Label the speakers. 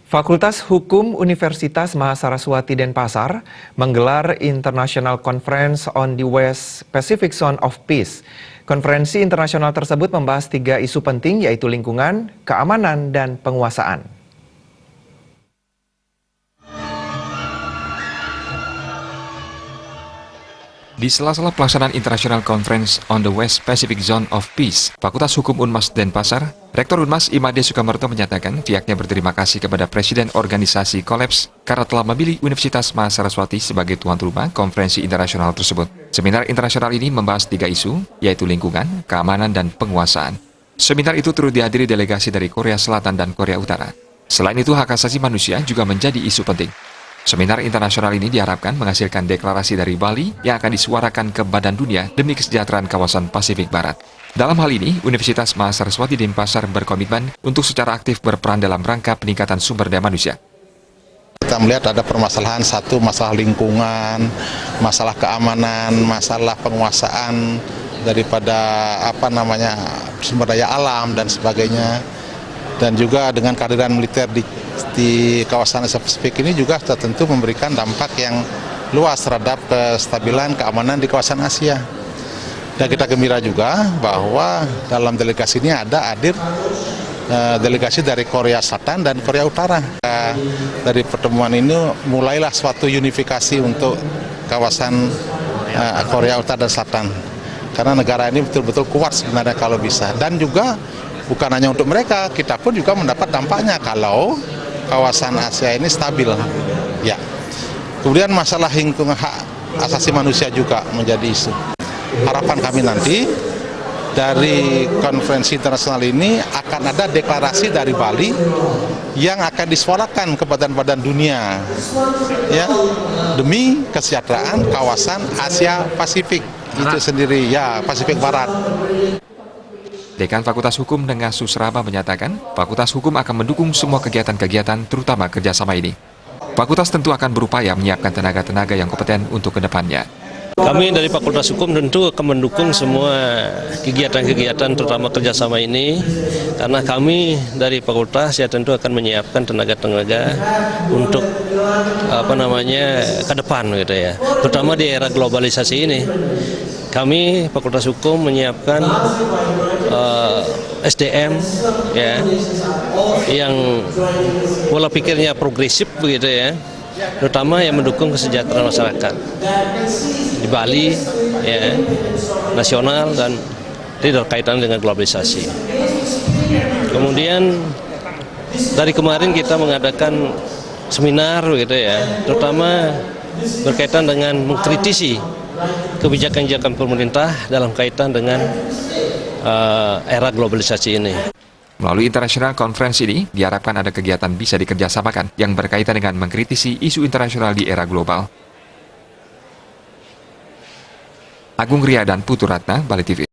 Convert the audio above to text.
Speaker 1: Fakultas Hukum Universitas Mahasaraswati Denpasar menggelar International Conference on the West Pacific Zone of Peace. Konferensi internasional tersebut membahas 3 isu penting, yaitu lingkungan, keamanan, dan penguasaan.
Speaker 2: Di sela-sela pelaksanaan International Conference on the West Pacific Zone of Peace, Fakultas Hukum Unmas Denpasar, Rektor Unmas Imade Sukamerto menyatakan pihaknya berterima kasih kepada Presiden Organisasi Kolaps karena telah memilih Universitas Mahasaraswati sebagai tuan rumah konferensi internasional tersebut. Seminar internasional ini membahas 3 isu, yaitu lingkungan, keamanan, dan penguasaan. Seminar itu turut dihadiri delegasi dari Korea Selatan dan Korea Utara. Selain itu, hak asasi manusia juga menjadi isu penting. Seminar internasional ini diharapkan menghasilkan deklarasi dari Bali yang akan disuarakan ke Badan Dunia demi kesejahteraan kawasan Pasifik Barat. Dalam hal ini, Universitas Mahasaraswati Denpasar berkomitmen untuk secara aktif berperan dalam rangka peningkatan sumber daya manusia.
Speaker 3: Kita melihat ada permasalahan, satu masalah lingkungan, masalah keamanan, masalah penguasaan daripada sumber daya alam dan sebagainya. Dan juga dengan kehadiran militer di kawasan Asia Pasifik ini juga tentu memberikan dampak yang luas terhadap kestabilan keamanan di kawasan Asia. Dan kita gembira juga bahwa dalam delegasi ini hadir delegasi dari Korea Selatan dan Korea Utara. Dari pertemuan ini mulailah suatu unifikasi untuk kawasan Korea Utara dan Selatan. Karena negara ini betul-betul kuat sebenarnya kalau bisa. Dan juga bukan hanya untuk mereka, kita pun juga mendapat dampaknya kalau kawasan Asia ini stabil. Ya. Kemudian masalah lingkungan, hak asasi manusia juga menjadi isu. Harapan kami nanti dari konferensi internasional ini akan ada deklarasi dari Bali yang akan disuarakan ke badan-badan dunia, ya, demi kesejahteraan kawasan Asia Pasifik itu sendiri, ya, Pasifik Barat.
Speaker 2: Dekan Fakultas Hukum Nengah Susraba menyatakan, Fakultas Hukum akan mendukung semua kegiatan-kegiatan, terutama kerjasama ini. Fakultas tentu akan berupaya menyiapkan tenaga-tenaga yang kompeten untuk kedepannya.
Speaker 4: Kami dari Fakultas Hukum tentu akan mendukung semua kegiatan-kegiatan, terutama kerjasama ini, karena kami dari Fakultas ya tentu akan menyiapkan tenaga-tenaga untuk ke depan gitu ya, terutama di era globalisasi ini. Kami Fakultas Hukum menyiapkan SDM ya yang pola pikirnya progresif begitu ya, terutama yang mendukung kesejahteraan masyarakat di Bali ya, nasional dan tidak berkaitan dengan globalisasi. Kemudian dari kemarin kita mengadakan seminar begitu ya, terutama berkaitan dengan mengkritisi kebijakan-kebijakan pemerintah dalam kaitan dengan era globalisasi ini.
Speaker 2: Melalui International Conference ini, diharapkan ada kegiatan bisa dikerjasamakan yang berkaitan dengan mengkritisi isu internasional di era global. Agung Riyadhan, Putu Ratna, Bali TV.